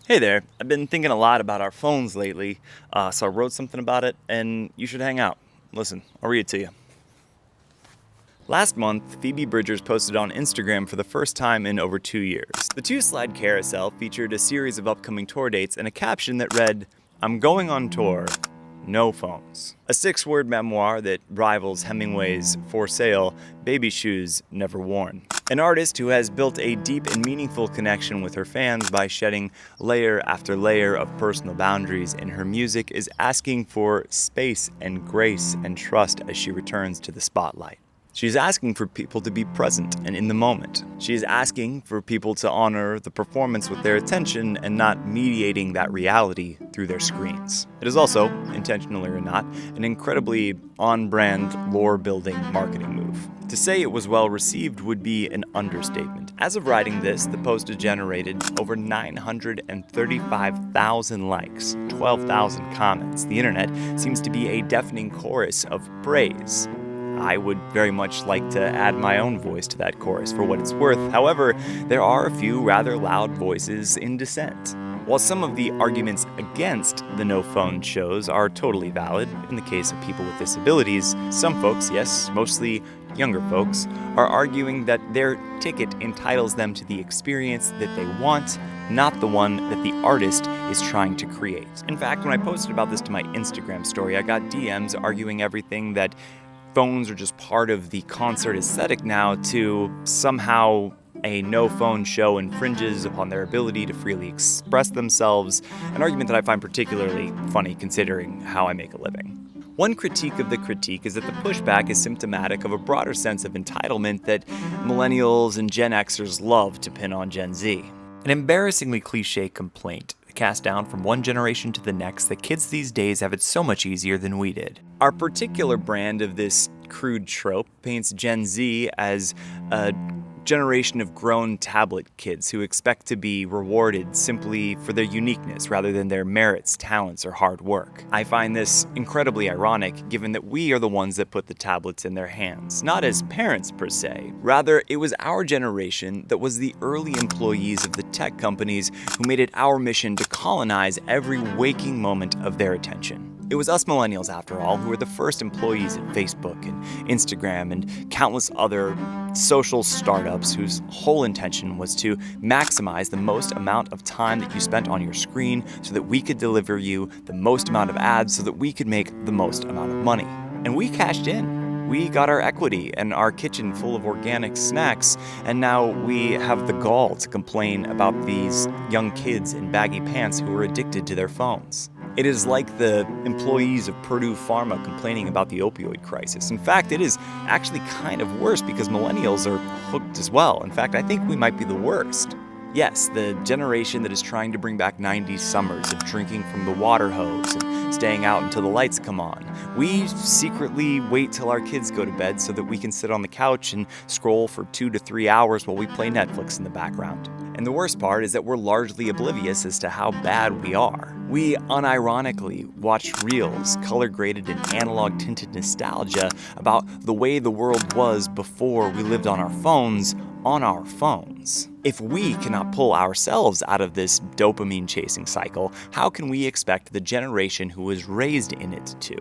Hey there, I've been thinking a lot about our phones lately, so I wrote something about it, and you should hang out. Listen, I'll read it to you. Last month, Phoebe Bridgers posted on Instagram for the first time in over 2 years. The two-slide carousel featured a series of upcoming tour dates and a caption that read, "I'm going on tour, no phones." A 6-word memoir that rivals Hemingway's For Sale, Baby Shoes Never Worn. An artist who has built a deep and meaningful connection with her fans by shedding layer after layer of personal boundaries in her music is asking for space and grace and trust as she returns to the spotlight. She's asking for people to be present and in the moment. She is asking for people to honor the performance with their attention and not mediating that reality through their screens. It is also, intentionally or not, an incredibly on-brand, lore-building marketing move. To say it was well received would be an understatement. As of writing this, the post has generated over 935,000 likes, 12,000 comments. The internet seems to be a deafening chorus of praise. I would very much like to add my own voice to that chorus for what it's worth. However, there are a few rather loud voices in dissent. While some of the arguments against the no-phone shows are totally valid, in the case of people with disabilities, some folks, yes, mostly younger folks, are arguing that their ticket entitles them to the experience that they want, not the one that the artist is trying to create. In fact, when I posted about this to my Instagram story, I got DMs arguing everything that phones are just part of the concert aesthetic now to somehow a no-phone show infringes upon their ability to freely express themselves, an argument that I find particularly funny considering how I make a living. One critique of the critique is that the pushback is symptomatic of a broader sense of entitlement that millennials and Gen Xers love to pin on Gen Z. An embarrassingly cliche complaint cast down from one generation to the next that kids these days have it so much easier than we did. Our particular brand of this crude trope paints Gen Z as a generation of grown tablet kids who expect to be rewarded simply for their uniqueness rather than their merits, talents, or hard work. I find this incredibly ironic given that we are the ones that put the tablets in their hands, not as parents per se. Rather, it was our generation that was the early employees of the tech companies who made it our mission to colonize every waking moment of their attention. It was us millennials, after all, who were the first employees at Facebook and Instagram and countless other social startups whose whole intention was to maximize the most amount of time that you spent on your screen so that we could deliver you the most amount of ads so that we could make the most amount of money. And we cashed in. We got our equity and our kitchen full of organic snacks, and now we have the gall to complain about these young kids in baggy pants who are addicted to their phones. It is like the employees of Purdue Pharma complaining about the opioid crisis. In fact, it is actually kind of worse because millennials are hooked as well. In fact, I think we might be the worst. Yes, the generation that is trying to bring back 90s summers of drinking from the water hose and staying out until the lights come on. We secretly wait till our kids go to bed so that we can sit on the couch and scroll for 2 to 3 hours while we play Netflix in the background. And the worst part is that we're largely oblivious as to how bad we are. We unironically watch reels color-graded in analog-tinted nostalgia about the way the world was before we lived on our phones. If we cannot pull ourselves out of this dopamine-chasing cycle, how can we expect the generation who was raised in it to?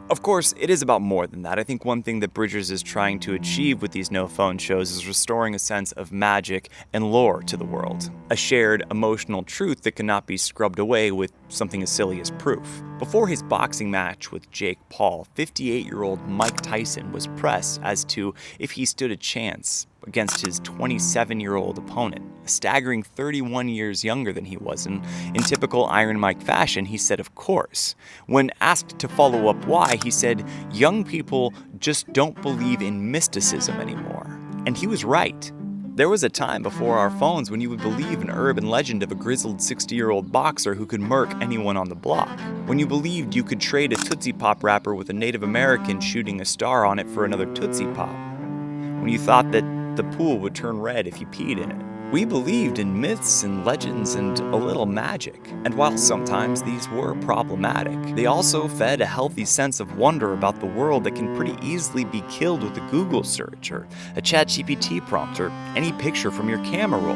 Of course, it is about more than that. I think one thing that Bridgers is trying to achieve with these no-phone shows is restoring a sense of magic and lore to the world. A shared emotional truth that cannot be scrubbed away with something as silly as proof. Before his boxing match with Jake Paul, 58-year-old Mike Tyson was pressed as to if he stood a chance against his 27-year-old opponent, a staggering 31 years younger than he was. And in typical Iron Mike fashion, he said, of course. When asked to follow up why, he said, young people just don't believe in mysticism anymore. And he was right. There was a time before our phones when you would believe an urban legend of a grizzled 60-year-old boxer who could murk anyone on the block. When you believed you could trade a Tootsie Pop wrapper with a Native American shooting a star on it for another Tootsie Pop. When you thought that the pool would turn red if you peed in it. We believed in myths and legends and a little magic. And while sometimes these were problematic, they also fed a healthy sense of wonder about the world that can pretty easily be killed with a Google search or a ChatGPT prompt or any picture from your camera roll.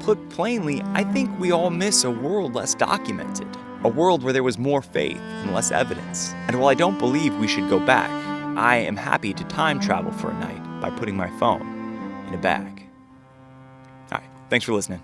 Put plainly, I think we all miss a world less documented, a world where there was more faith and less evidence. And while I don't believe we should go back, I am happy to time travel for a night by putting my phone in a bag. All right, thanks for listening.